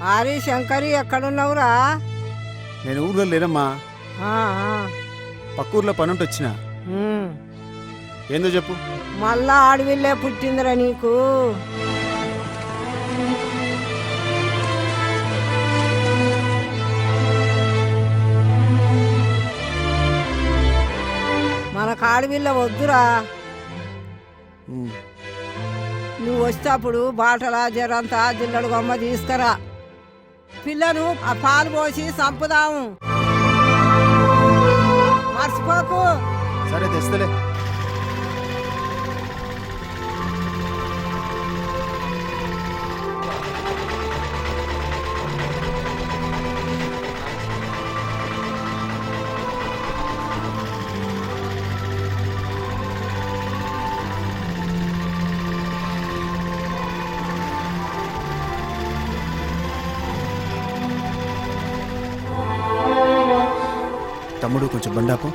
ఆరి శంకరి ఎక్కడున్నావురా? నేను ఊర్లో లేనమ్మా, ఆ, ఆ. పక్కూర్లో పనుంటి వచ్చిన. ఉమ్. ఏందో చెప్పు. మళ్ళా అడవిల్లే పుట్టిందిరా నీకు. మనకు అడవిల్ల వద్దురా. ఉమ్. నువ్వు వచ్చేటప్పుడు బాటలా జరంతా జిల్లడు గొమ్మ తీసుకురా. పిల్లను ఆ పాలు పోసి చంపుదాము, మర్చిపోకు. సరే తెస్తలే. తమ్ముడు కొంచెం బండాపు.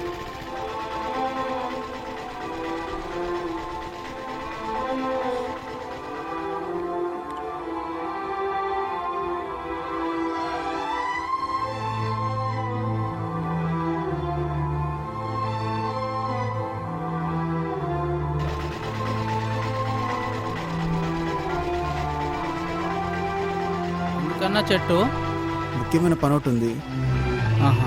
ఎందుకన్నా చెట్టు? ముఖ్యమైన పని ఒకటి ఉంది. ఆహా.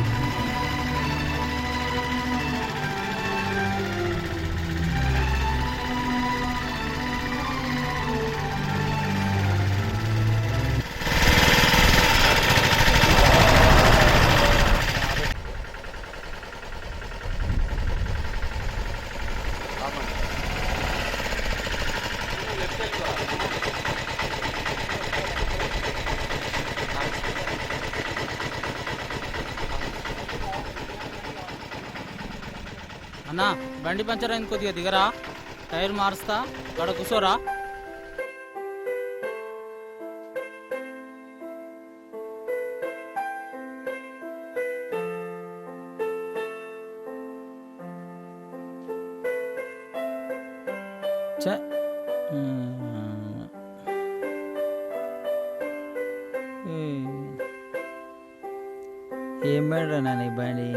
అన్నా బండి పంచర్ అయింది, కొద్దిగా దిగరా, టైర్ మారుస్తా, గడ కూర్చోరా. ఏం బండి నా నీ బండి?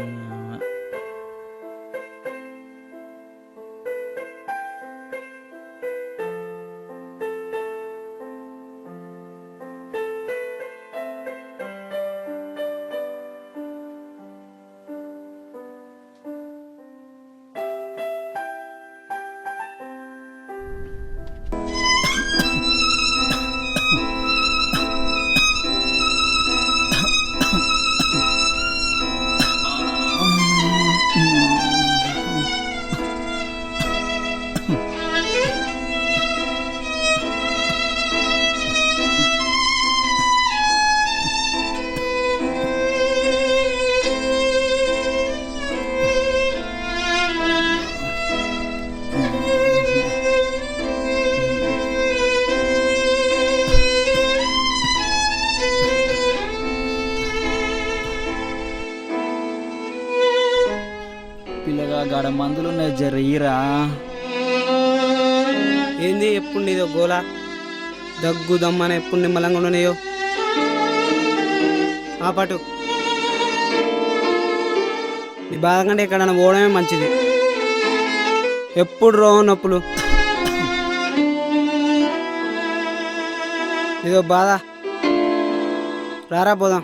పిల్లగా గాడ మందులున్నాయి, జర్రీరా. ఏంది ఎప్పుడు నీదో గోలా? దగ్గు దమ్మని ఎప్పుడు నిమ్మలంగా ఉన్నాయో ఆ పాటు నీ బాధ కంటే ఎక్కడన్నా పోవడమే మంచిది. ఎప్పుడు రోగం నొప్పులు, ఇదో బాధ. రారా పోదాం.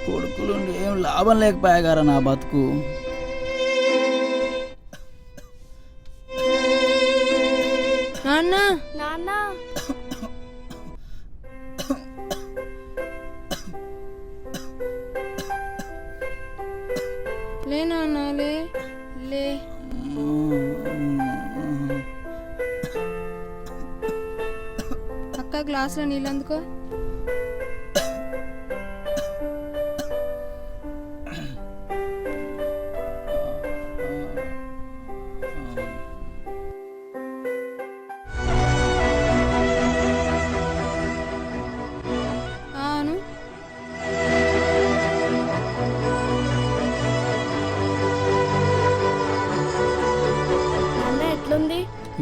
కొడుకులు ఏం లాభం లేకపోయా గారా నా బతుకు. నాన్న నాన్న లే నాన్న లే లే. అక్క గ్లాసులో నీళ్ళు అందుకో.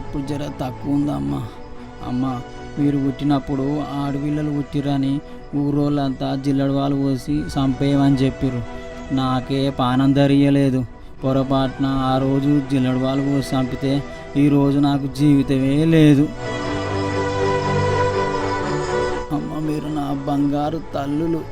ఇప్పుడు జర తక్కువ ఉందమ్మా. అమ్మ, మీరు పుట్టినప్పుడు ఆడపిల్లలు పుట్టిరని ఊరోళ్ళంతా జిల్లడు వాళ్ళు పోసి చంపేయమని చెప్పిర్రు. నాకే పానం ధరియలేదు. పొరపాటున ఆ రోజు జిల్లడు వాళ్ళు పోసి చంపితే ఈరోజు నాకు జీవితమే లేదు. అమ్మ, మీరు నా బంగారు తల్లులు.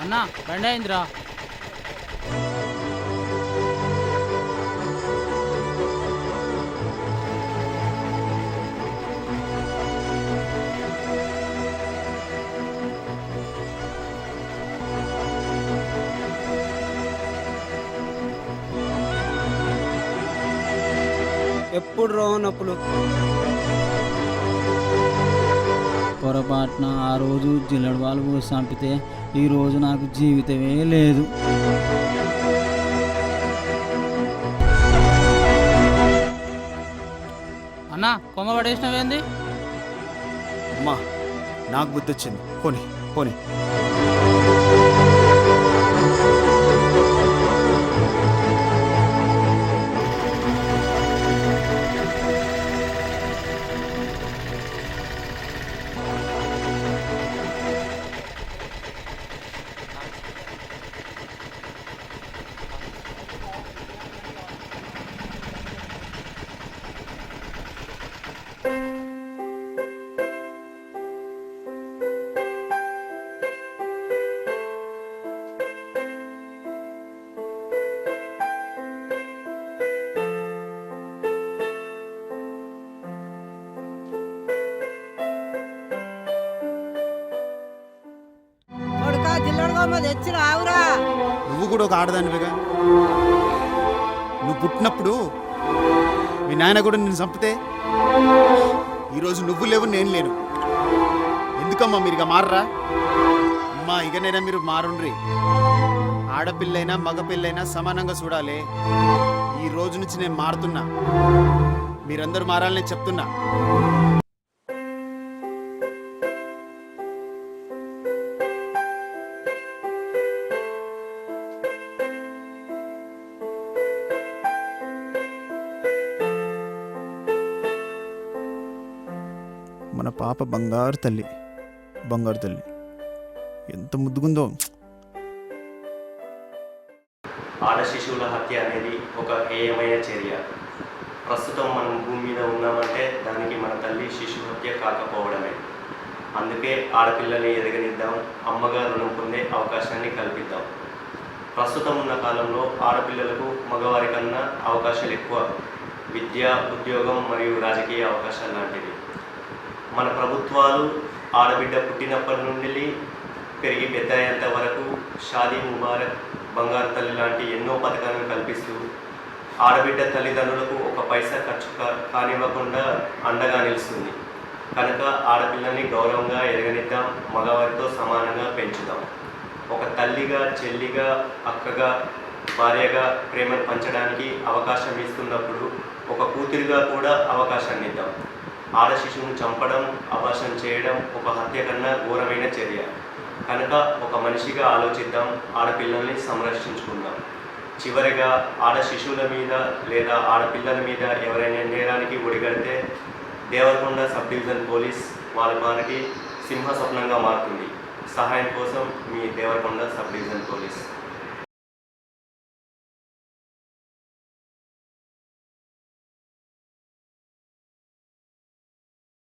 అన్నా, బండి అయిందిరా. ఎప్పుడు రోహ నొప్పులు. పొరపాటున ఆ రోజు జిల్లడు వాళ్ళు పోసి చంపితే ఈరోజు నాకు జీవితమే లేదు. అన్నా, కొమ్మ పడేసినవేంది? అమ్మా, నాకు బుద్ధి వచ్చింది. పోనీ పోనీ. కొడుకా జిల్లడు బొమ్మ తెచ్చి రావురా. నువ్వు కూడా ఒక ఆడదానివిగా. నువ్వు పుట్టినప్పుడు మీ నాయన కూడా నిన్ను చంపితే ఈరోజు నువ్వు లేవు, నేను లేను. ఎందుకమ్మా మీరు ఇక మారరా? అమ్మా, ఇకనైనా మీరు మారుండ్రి. ఆడపిల్లైనా మగపిల్లైనా సమానంగా చూడాలి. ఈ రోజు నుంచి నేను మారుతున్నా. మీరందరూ మారాలని చెప్తున్నా. మన పాప బంగారు తల్లి, బంగారు తల్లి ఎంత ముద్దుగుందో. ఆడ శిశువుల హత్య అనేది ఒక హేయమైన చర్య. ప్రస్తుతం మనం భూమి మీద ఉన్నామంటే దానికి మన తల్లి శిశు హత్య కాకపోవడమే. అందుకే ఆడపిల్లని ఎదగనిద్దాం, అమ్మగా రుణం పొందే అవకాశాన్ని కల్పిద్దాం. ప్రస్తుతం ఉన్న కాలంలో ఆడపిల్లలకు మగవారి కన్నా అవకాశాలు ఎక్కువ. విద్య, ఉద్యోగం మరియు రాజకీయ అవకాశాలు లాంటివి. మన ప్రభుత్వాలు ఆడబిడ్డ పుట్టినప్పటి నుండి పెరిగి పెద్ద అయ్యేంత వరకు షాదీ ముబారక్, బంగారు తల్లి లాంటి ఎన్నో పథకాలను కల్పిస్తూ ఆడబిడ్డ తల్లిదండ్రులకు ఒక పైసా ఖర్చు కానివ్వకుండా అండగా నిలుస్తుంది. కనుక ఆడపిల్లల్ని గౌరవంగా ఎదగనిద్దాం, మగవారితో సమానంగా పెంచుదాం. ఒక తల్లిగా, చెల్లిగా, అక్కగా, భార్యగా ప్రేమను పంచడానికి అవకాశం ఇస్తున్నప్పుడు ఒక కూతురిగా కూడా అవకాశాన్ని ఇద్దాం. ఆడ శిశువును చంపడం, అబార్షన్ చేయడం ఒక హత్య కన్నా ఘోరమైన చర్య. కనుక ఒక మనిషిగా ఆలోచిద్దాం, ఆడపిల్లల్ని సంరక్షించుకుందాం. చివరిగా ఆడ శిశువుల మీద లేదా ఆడపిల్లల మీద ఎవరైనా నేరానికి ఒడిగడితే దేవరకొండ సబ్ డివిజన్ పోలీస్ వారికి సింహ స్వప్నంగా మారుతుంది. సహాయం కోసం మీ దేవరకొండ సబ్ డివిజన్ పోలీస్.